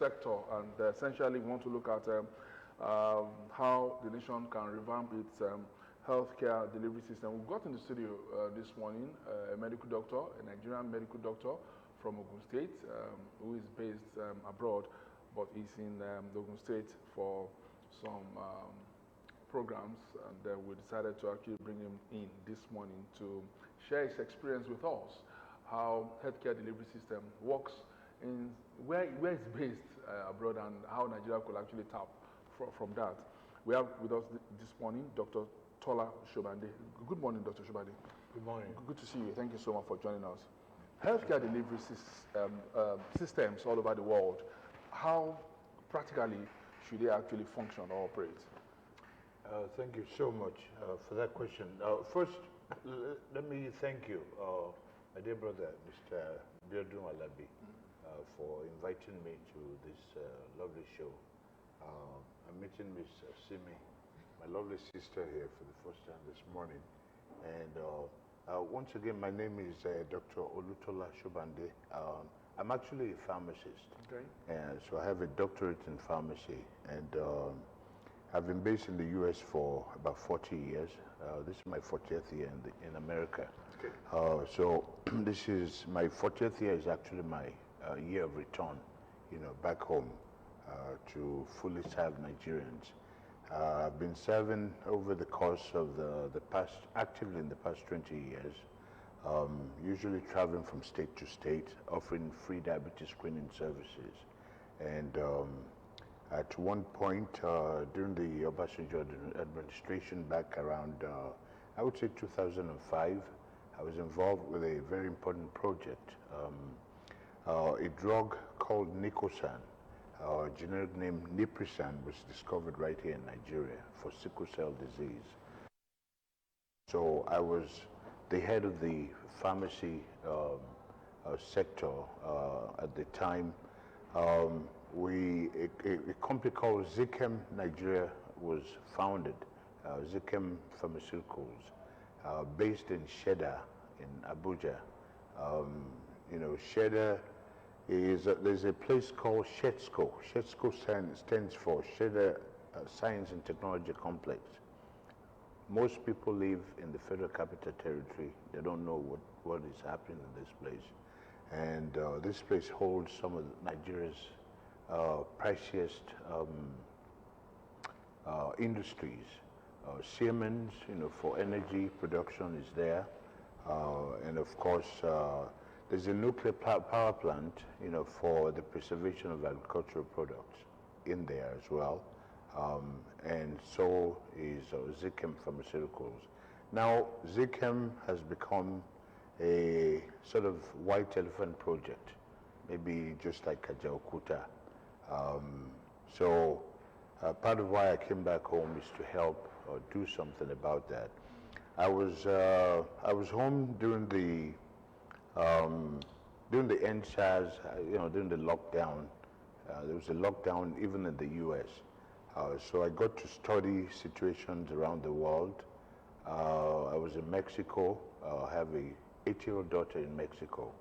sector, and essentially we want to look at how the nation can revamp its healthcare delivery system. We've got in the studio this morning a medical doctor, a Nigerian medical doctor from Ogun State, who is based abroad, but is in Ogun State for some programs, and we decided to actually bring him in this morning to share his experience with us, how healthcare delivery system works in where it's based abroad, and how Nigeria could actually tap from that. We have with us this morning Dr. Tola Shobande. Good morning, Dr. Shobande. Good morning. Good to see you. Thank you so much for joining us. Healthcare delivery systems all over the world, how practically should they actually function or operate? Thank you so much for that question. First, let me thank you, my dear brother, Mr. Abeokuta, for inviting me to this lovely show. I'm meeting Miss Simi, my lovely sister, here for the first time this morning. And once again, my name is Dr. Olutola Shobande. I'm actually a pharmacist. Okay. So I have a doctorate in pharmacy, and I've been based in the U.S. for about 40 years. This is my 40th year in America. Okay. So this is my 40th year is actually my year of return, back home to fully serve Nigerians. I've been serving over the course of the past, actively in the past 20 years, usually traveling from state to state, offering free diabetes screening services. And at one point during the Obasanjo administration back around, I would say 2005, I was involved with a very important project. A drug called Nicosan, generic name Niprisan, was discovered right here in Nigeria for sickle cell disease. So I was the head of the pharmacy sector at the time. A company called Zikem Nigeria was founded, Zikem Pharmaceuticals, based in Sheda in Abuja. Sheda is, there's a place called Shetsko. Shetsko stands for Sheda Science and Technology Complex. Most people live in the Federal Capital Territory. They don't know what is happening in this place. And this place holds some of Nigeria's priciest industries. Siemens, for energy production is there. And of course, there's a nuclear power plant, for the preservation of agricultural products in there as well. And so is Zikem Pharmaceuticals. Now, Zikem has become a sort of white elephant project, maybe just like Abeokuta. So part of why I came back home is to help or do something about that. I was home during the NSAS, during the lockdown. There was a lockdown even in the U.S. So I got to study situations around the world. I was in Mexico. I have a 8-year-old daughter in Mexico.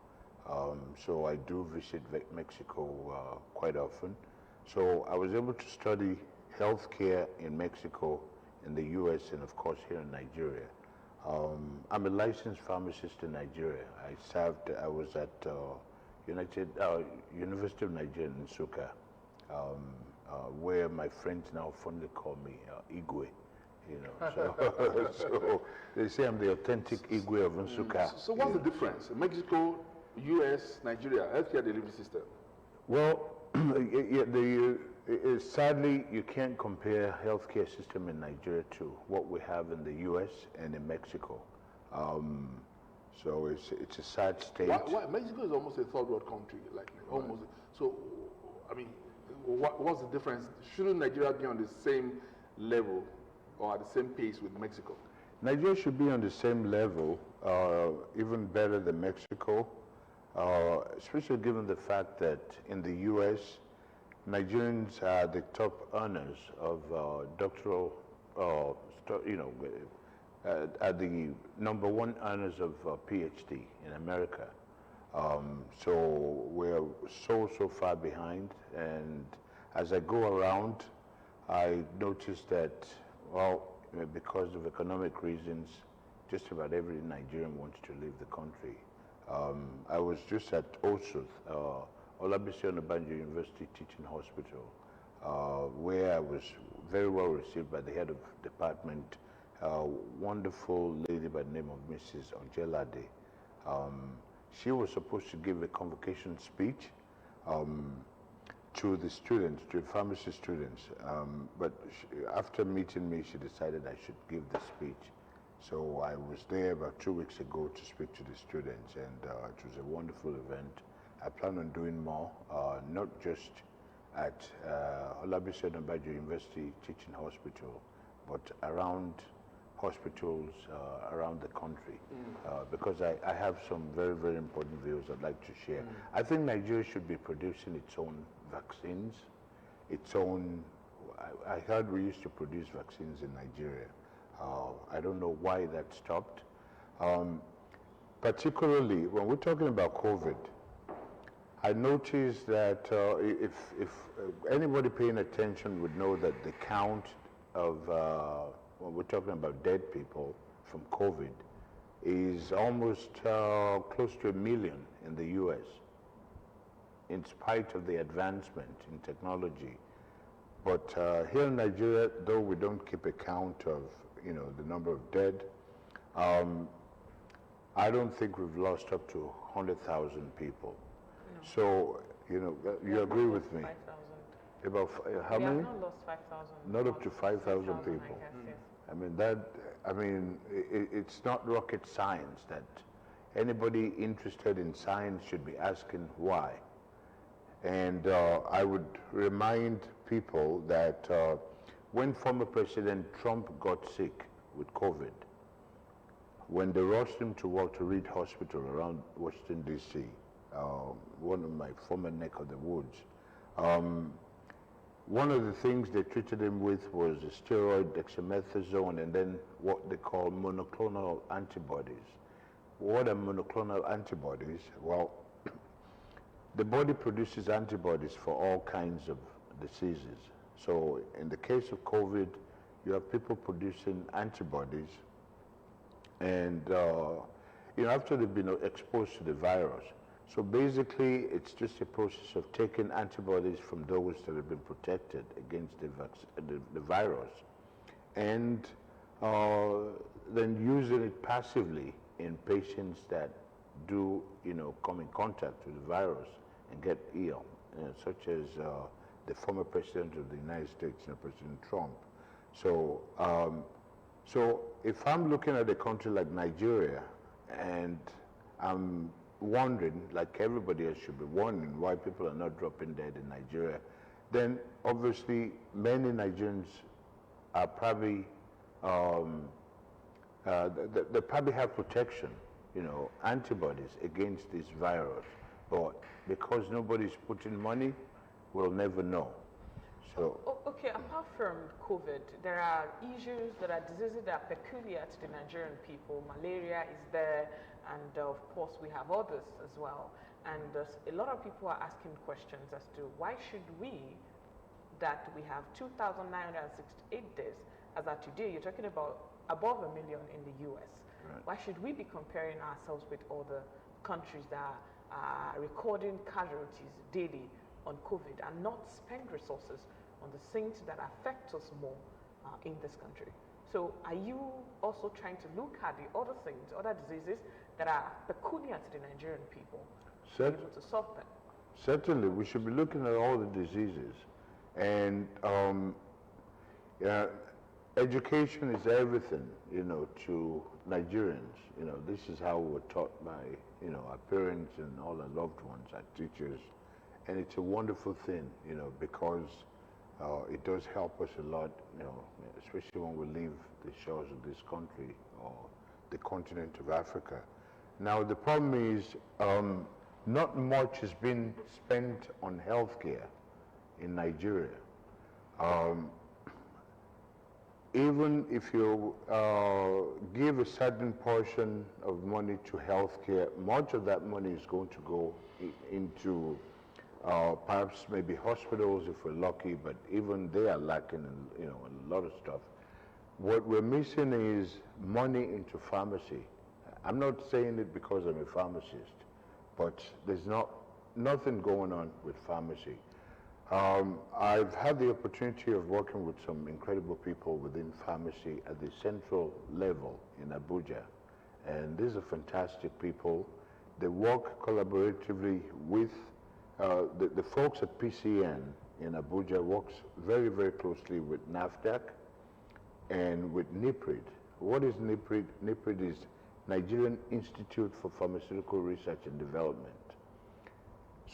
So I do visit Mexico quite often. So I was able to study healthcare in Mexico, in the U.S., and of course here in Nigeria. I'm a licensed pharmacist in Nigeria. I was at University of Nigeria in Nsukka, where my friends now fondly call me Igwe. So they say I'm the authentic Igwe of Nsukka. So what's the difference? Mexico, U.S., Nigeria, healthcare delivery system? Well, sadly, you can't compare healthcare system in Nigeria to what we have in the U.S. and in Mexico. So it's a sad state. Why? Mexico is almost a third world country, like almost. So, I mean, what's the difference? Shouldn't Nigeria be on the same level or at the same pace with Mexico? Nigeria should be on the same level, even better than Mexico, especially given the fact that in the U.S., Nigerians are the top earners of doctoral, are the #1 earners of PhD in America. So we're so far behind, and as I go around, I notice that, well, because of economic reasons, just about every Nigerian wants to leave the country. I was just at OSUTH, Olabisi Onabanjo University Teaching Hospital, where I was very well received by the head of department, a wonderful lady by the name of Mrs. Ojelade. She was supposed to give a convocation speech to the students, to pharmacy students, but after meeting me, she decided I should give the speech. So I was there about 2 weeks ago to speak to the students, and it was a wonderful event. I plan on doing more, not just at Olabisi Onabanjo University Teaching Hospital, but around hospitals around the country, because I have some very important views I'd like to share. I think Nigeria should be producing its own vaccines, its own, I heard we used to produce vaccines in Nigeria. I don't know why that stopped. Particularly when we're talking about COVID, I noticed that if anybody paying attention would know that the count of, when we're talking about dead people from COVID, is almost close to 1 million in the US, in spite of the advancement in technology. But here in Nigeria, though we don't keep a count of, the number of dead, I don't think we've lost up to 100,000 people. No. So, you agree with me? 5,000. About how many? We have not lost 5,000. Not up to 5,000 people. Yes. I mean, it's not rocket science that anybody interested in science should be asking why. And I would remind people that when former President Trump got sick with COVID, when they rushed him to Walter Reed Hospital around Washington, D.C., one of my former neck of the woods, one of the things they treated him with was a steroid, dexamethasone, and then what they call monoclonal antibodies. What are monoclonal antibodies? Well, the body produces antibodies for all kinds of diseases. So in the case of COVID, you have people producing antibodies, and after they've been exposed to the virus. So basically, it's just a process of taking antibodies from those that have been protected against the virus, and then using it passively in patients that do, come in contact with the virus and get ill, such as the former president of the United States, President Trump. So, so if I'm looking at a country like Nigeria, and I'm wondering, like everybody else should be wondering, why people are not dropping dead in Nigeria, then obviously many Nigerians are probably, they probably have protection, antibodies against this virus, but because nobody's putting money, we'll never know. So. Okay, apart from COVID, there are issues, there are diseases that are peculiar to the Nigerian people. Malaria is there, and of course we have others as well. And a lot of people are asking questions as to why should we, that we have 2,968 days, as of today, you're talking about above 1 million in the US. Right. Why should we be comparing ourselves with other countries that are recording casualties daily on COVID and not spend resources on the things that affect us more in this country? So are you also trying to look at the other things, other diseases that are peculiar to the Nigerian people, to be able to solve them? Certainly, we should be looking at all the diseases. And education is everything, to Nigerians. This is how we were taught by, our parents and all our loved ones, our teachers. And it's a wonderful thing, because it does help us a lot, especially when we leave the shores of this country or the continent of Africa. Now, the problem is not much has been spent on healthcare in Nigeria. even if you give a certain portion of money to healthcare, much of that money is going to go into perhaps maybe hospitals if we're lucky, but even they are lacking in, a lot of stuff. What we're missing is money into pharmacy. I'm not saying it because I'm a pharmacist, but there's nothing going on with pharmacy. I've had the opportunity of working with some incredible people within pharmacy at the central level in Abuja. And these are fantastic people. They work collaboratively with the folks at PCN in Abuja works very, very closely with NAFDAC and with NIPRID. What is NIPRID? NIPRID is Nigerian Institute for Pharmaceutical Research and Development.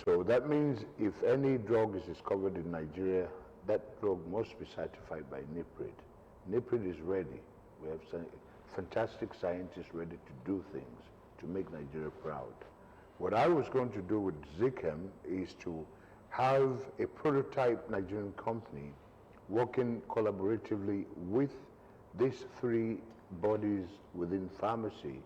So that means if any drug is discovered in Nigeria, that drug must be certified by NIPRID. NIPRID is ready. We have fantastic scientists ready to do things to make Nigeria proud. What I was going to do with ZIChem is to have a prototype Nigerian company working collaboratively with these three bodies within pharmacy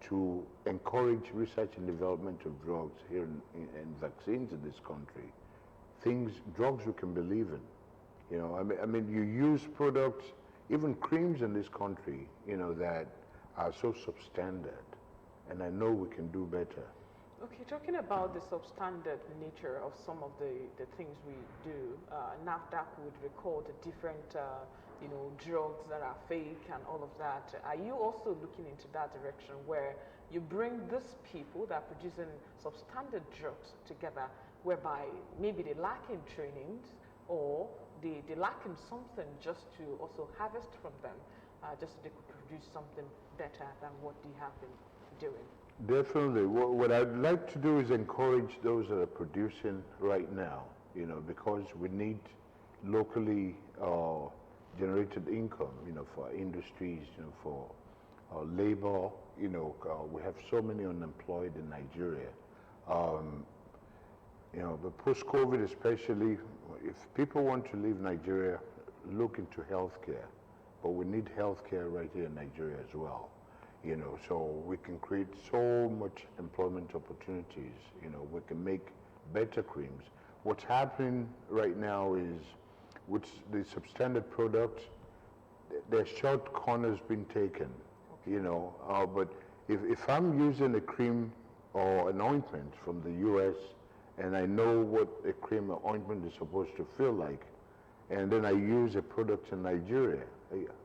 to encourage research and development of drugs here and vaccines in this country. Drugs we can believe in. I mean, you use products, even creams in this country, that are so substandard. And I know we can do better. Okay, talking about the substandard nature of some of the things we do, NAFDAC would record different drugs that are fake and all of that. Are you also looking into that direction where you bring these people that are producing substandard drugs together, whereby maybe they lack in trainings or they lack in something just to also harvest from them, just so they could produce something better than what they have been doing? Definitely. What I'd like to do is encourage those that are producing right now, because we need locally generated income, for industries, for labor. We have so many unemployed in Nigeria. But post-COVID especially, if people want to leave Nigeria, look into healthcare. But we need healthcare right here in Nigeria as well. So we can create so much employment opportunities. We can make better creams. What's happening right now is with the substandard products, there's short corners being taken, but if I'm using a cream or an ointment from the US and I know what a cream or ointment is supposed to feel like, and then I use a product in Nigeria,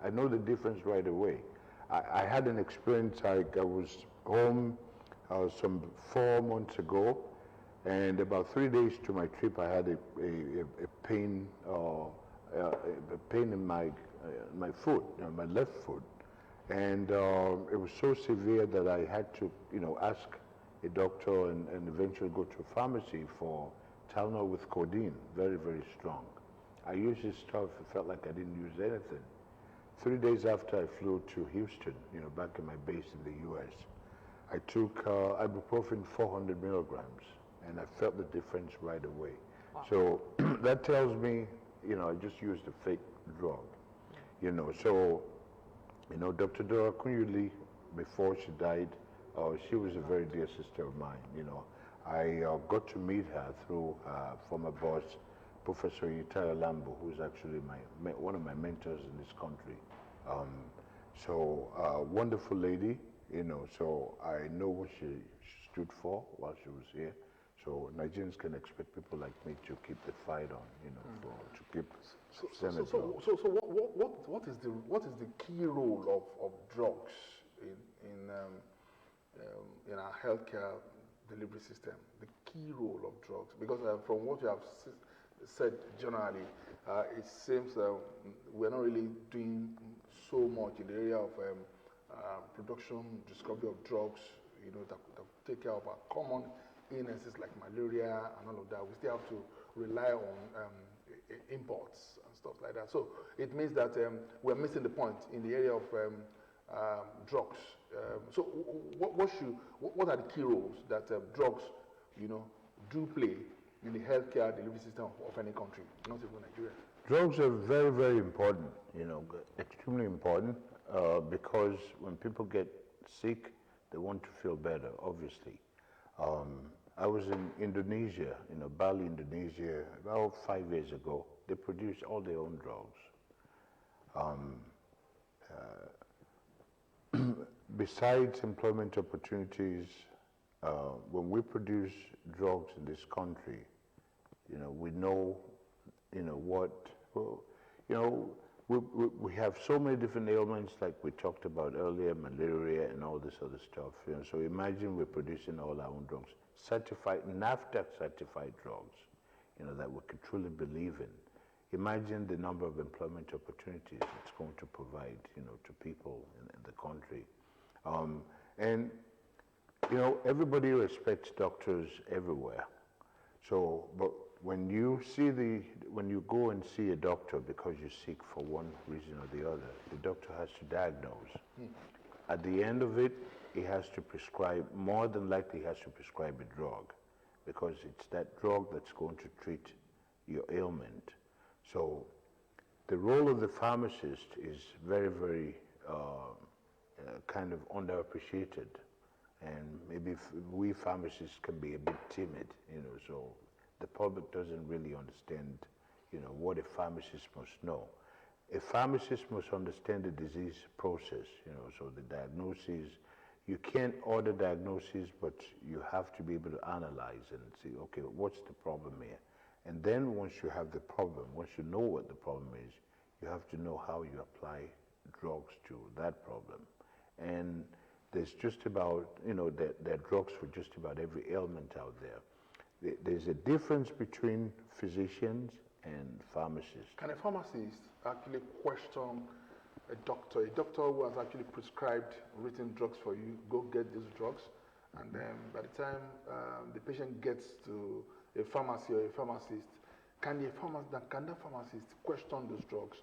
I know the difference right away. I had an experience, I was home some 4 months ago, and about 3 days to my trip, I had a pain in my foot, my left foot, and it was so severe that I had to, ask a doctor and eventually go to a pharmacy for Tylenol with codeine, very, very strong. I used this stuff, it felt like I didn't use anything. 3 days after I flew to Houston, back in my base in the US, I took ibuprofen 400 milligrams, and I felt the difference right away. Wow. So that tells me, I just used a fake drug. So, Dr. Dora Kunyuli, before she died, she was a very dear sister of mine. I got to meet her through former boss, Professor Yitaya Lambo, who's actually one of my mentors in this country. Wonderful lady, so I know what she stood for while she was here. So Nigerians can expect people like me to keep the fight on, to keep Senate. So what is the key role of drugs in our healthcare delivery system? The key role of drugs, because from what you have said generally, it seems we're not really doing so much in the area of production, discovery of drugs, that take care of our common illnesses like malaria and all of that. We still have to rely on imports and stuff like that. So it means that we're missing the point in the area of drugs. So what are the key roles that drugs, do play in the healthcare delivery system of any country, not even Nigeria? Drugs are very, very important, extremely important, because when people get sick, they want to feel better, obviously. I was in Indonesia, Bali, Indonesia, about 5 years ago. They produce all their own drugs. Besides employment opportunities, when we produce drugs in this country, we know, we have so many different ailments, like we talked about earlier, malaria and all this other stuff. So imagine we're producing all our own drugs, certified, NAFDAC certified drugs, that we could truly believe in. Imagine the number of employment opportunities it's going to provide, to people in the country. And everybody respects doctors everywhere. So, but when you go and see a doctor because you're sick for one reason or the other, the doctor has to diagnose. At the end of it, he has to prescribe, more than likely he has to prescribe a drug, because it's that drug that's going to treat your ailment. So the role of the pharmacist is very, very kind of underappreciated. And maybe we pharmacists can be a bit timid, so the public doesn't really understand, what a pharmacist must know. A pharmacist must understand the disease process, so the diagnosis. You can't order diagnosis, but you have to be able to analyze and see, okay, what's the problem here? And then once you have the problem, once you know what the problem is, you have to know how you apply drugs to that problem. And there's just about, there are drugs for just about every ailment out there. There's a difference between physicians and pharmacists. Can a pharmacist actually question a doctor who has actually prescribed written drugs for you, go get these drugs, and then by the time the patient gets to a pharmacy or a pharmacist, can that pharmacist question those drugs,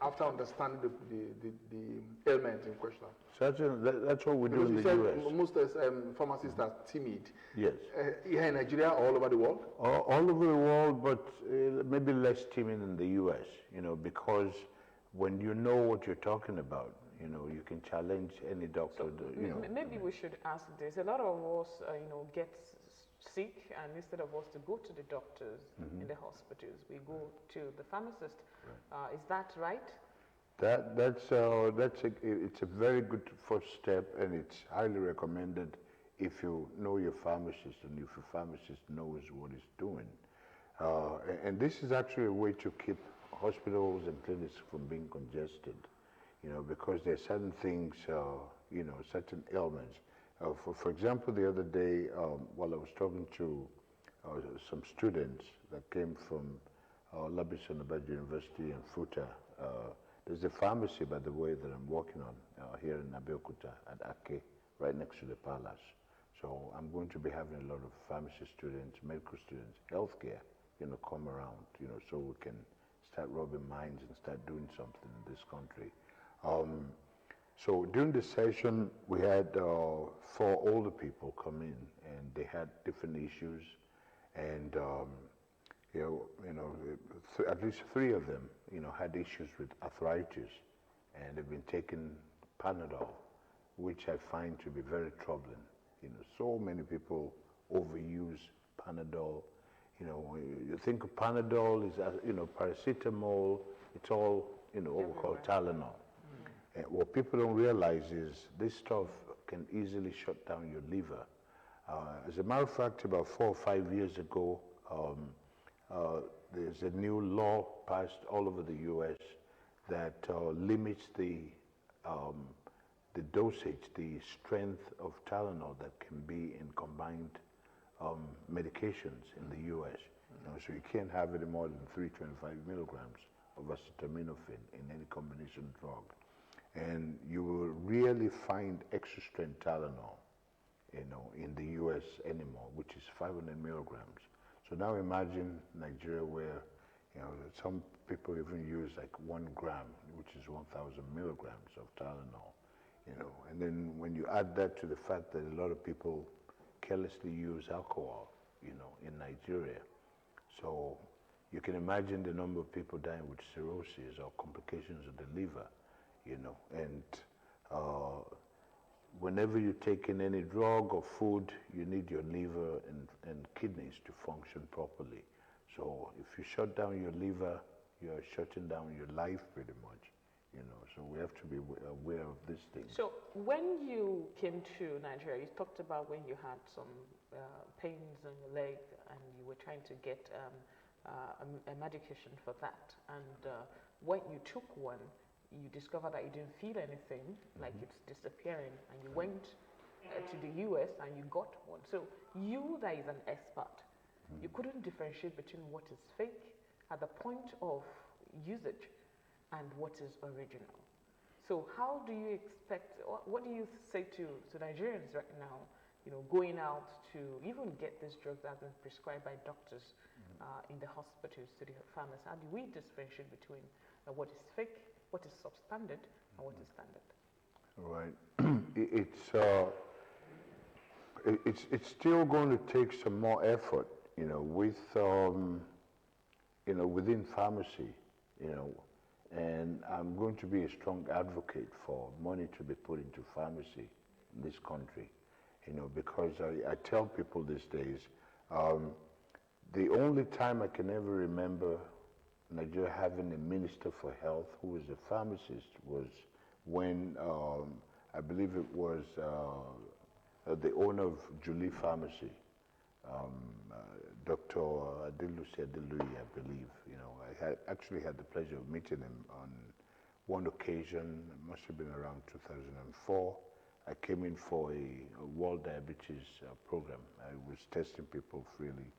after understanding the ailment in question? Certainly, that's what we do in the U.S. Most pharmacists are timid. Yes. Here in Nigeria, all over the world? All over the world, but maybe less timid in the U.S., because when you know what you're talking about, you can challenge any doctor. Maybe we should ask this. A lot of us, get sick, and instead of us to go to the doctors in the hospitals, we go to the pharmacist. Right. Is that right? It's a very good first step, and it's highly recommended if you know your pharmacist and if your pharmacist knows what he's doing. And this is actually a way to keep hospitals and clinics from being congested, because there are certain things, certain ailments. For example, the other day, while I was talking to some students that came from Labison Abaji University and FUTA, there's a pharmacy, by the way, that I'm working on here in Abeokuta at Ake, right next to the palace. So I'm going to be having a lot of pharmacy students, medical students, healthcare, come around, so we can start rubbing minds and start doing something in this country. So during the session, we had 4 older people come in, and they had different issues, and at least 3 of them, had issues with arthritis, and they've been taking Panadol, which I find to be very troubling. So many people overuse Panadol. You think of Panadol is, paracetamol. It's all, what we call Tylenol. And what people don't realize is this stuff can easily shut down your liver. As a matter of fact, about 4 or 5 years ago, there's a new law passed all over the U.S. that limits the dosage, the strength of Tylenol that can be in combined medications in the U.S. So you can't have any more than 325 milligrams of acetaminophen in any combination drug. And you will rarely find extra strength Tylenol, in the U.S. anymore, which is 500 milligrams. So now imagine Nigeria where, some people even use like 1 gram, which is 1,000 milligrams of Tylenol, And then when you add that to the fact that a lot of people carelessly use alcohol, in Nigeria. So you can imagine the number of people dying with cirrhosis or complications of the liver, and whenever you take in any drug or food, you need your liver and kidneys to function properly. So if you shut down your liver, you're shutting down your life pretty much. So we have to be aware of these things. So when you came to Nigeria, you talked about when you had some pains in your leg and you were trying to get a medication for that. And when you took one, you discovered that you didn't feel anything, like it's disappearing, and you went to the US and you got one. So you, that is an expert, you couldn't differentiate between what is fake at the point of usage and what is original. So how do you expect, what do you say to Nigerians right now, going out to even get this drug that has been prescribed by doctors in the hospitals to the pharmacists? How do we differentiate between what is fake, what is substandard, and what is standard? Right. It's still going to take some more effort, within pharmacy, and I'm going to be a strong advocate for money to be put into pharmacy in this country, because I tell people these days, the only time I can ever remember Nigeria having a minister for health who was a pharmacist was when I believe it was the owner of Julie Pharmacy, Dr. Adelusi Adeluyi, I believe. I actually had the pleasure of meeting him on one occasion. It must have been around 2004. I came in for a World Diabetes program. I was testing people freely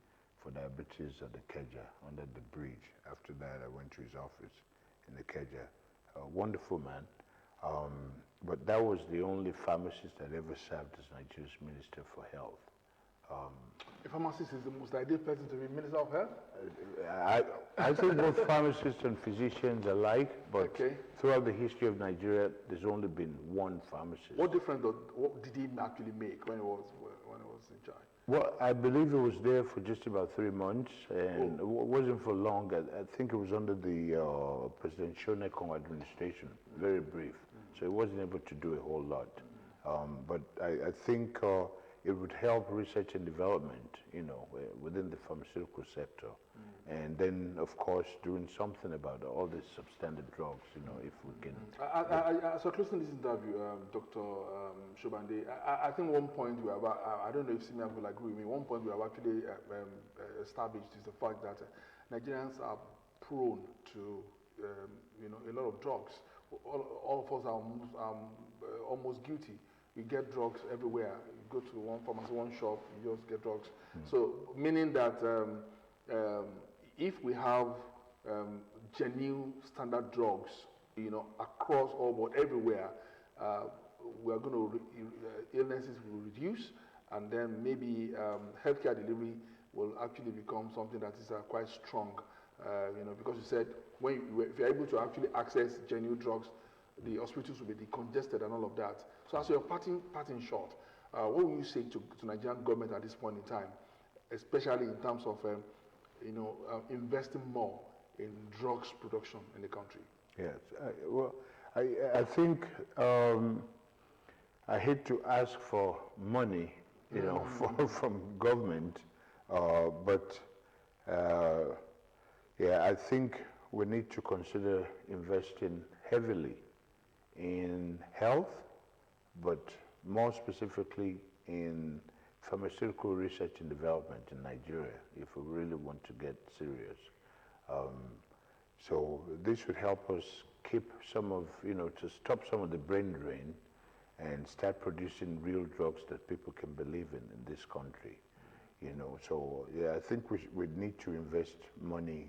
for diabetes at the Keja, under the bridge. After that, I went to his office in the Keja. A wonderful man. But that was the only pharmacist that ever served as Nigeria's Minister for Health. A pharmacist is the most ideal person to be Minister of Health? I think both pharmacists and physicians alike, but throughout the history of Nigeria, there's only been one pharmacist. What difference what did he actually make when he was in charge? Well, I believe it was there for just about 3 months, and it wasn't for long. I think it was under the President Shonekong administration, very brief. So he wasn't able to do a whole lot. But I think it would help research and development, within the pharmaceutical sector. And then, of course, doing something about all these substandard drugs, if we can. So closing this interview, Dr. Shobande, I think one point we have, I don't know if Simeon will agree with me, one point we have actually established is the fact that Nigerians are prone to, a lot of drugs. All of us are almost guilty. We get drugs everywhere. You go to one pharmacy, one shop, you just get drugs. So meaning that if we have genuine standard drugs, across all board everywhere, we are going to illnesses will reduce, and then maybe healthcare delivery will actually become something that is quite strong. Because you said if you're able to actually access genuine drugs, the hospitals will be decongested and all of that. So as you're parting short, what will you say to Nigerian government at this point in time, especially in terms of investing more in drugs production in the country? Yes, I think I hate to ask for money, from government, but I think we need to consider investing heavily in health, but more specifically in pharmaceutical research and development in Nigeria, if we really want to get serious. So this would help us keep some of, to stop some of the brain drain and start producing real drugs that people can believe in this country. So I think we need to invest money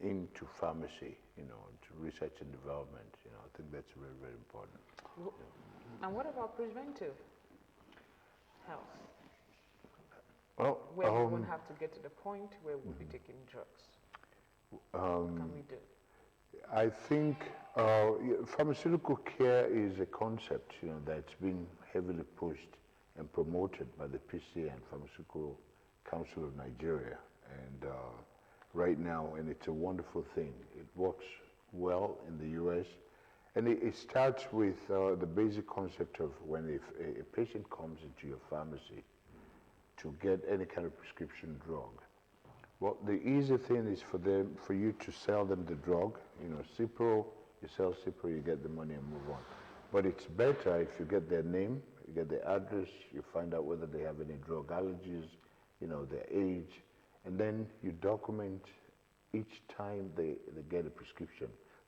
into pharmacy, to research and development. I think that's very, very important. And what about preventive health? Well, where we won't have to get to the point where we'll be taking drugs. What can we do? I think pharmaceutical care is a concept, that's been heavily pushed and promoted by the PC and Pharmaceutical Council of Nigeria. And right now, and it's a wonderful thing. It works well in the US. And it starts with the basic concept of when if a patient comes into your pharmacy to get any kind of prescription drug. Well, the easy thing is for you to sell them the drug. You know, Cipro, you sell Cipro, you get the money and move on. But it's better if you get their name, you get their address, you find out whether they have any drug allergies, you know, their age, and then you document each time they get a prescription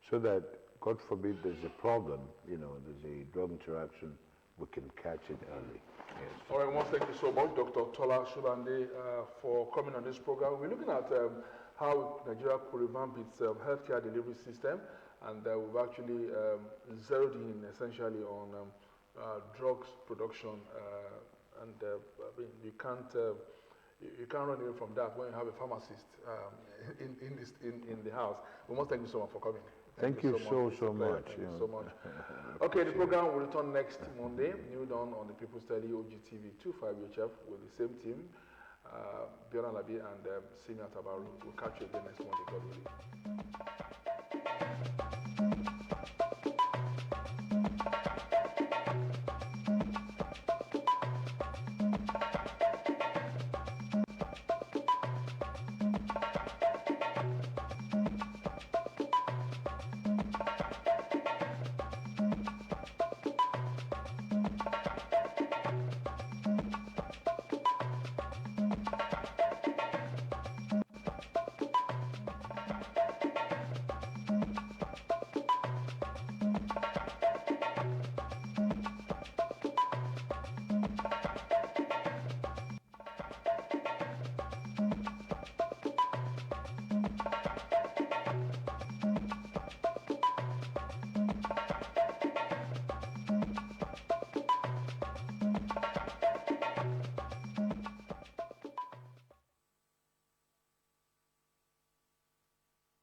so that, God forbid, there's a problem, you know, there's a drug interaction, we can catch it early. Yes. All right, well, thank you so much, Dr. Tola Shulande, for coming on this program. We're looking at how Nigeria could revamp its healthcare delivery system, and we've actually zeroed in essentially on drugs production, and I mean, you can't run away from that when you have a pharmacist in the house. We must thank you so much for coming. Thank you so much. Thank you so much. Okay, the program will return next Monday, new dawn on the People's Tele Ogtv 25 UHF with the same team, Bjorn Alabi and Senior Tabaru. We'll catch you again next Monday, God willing.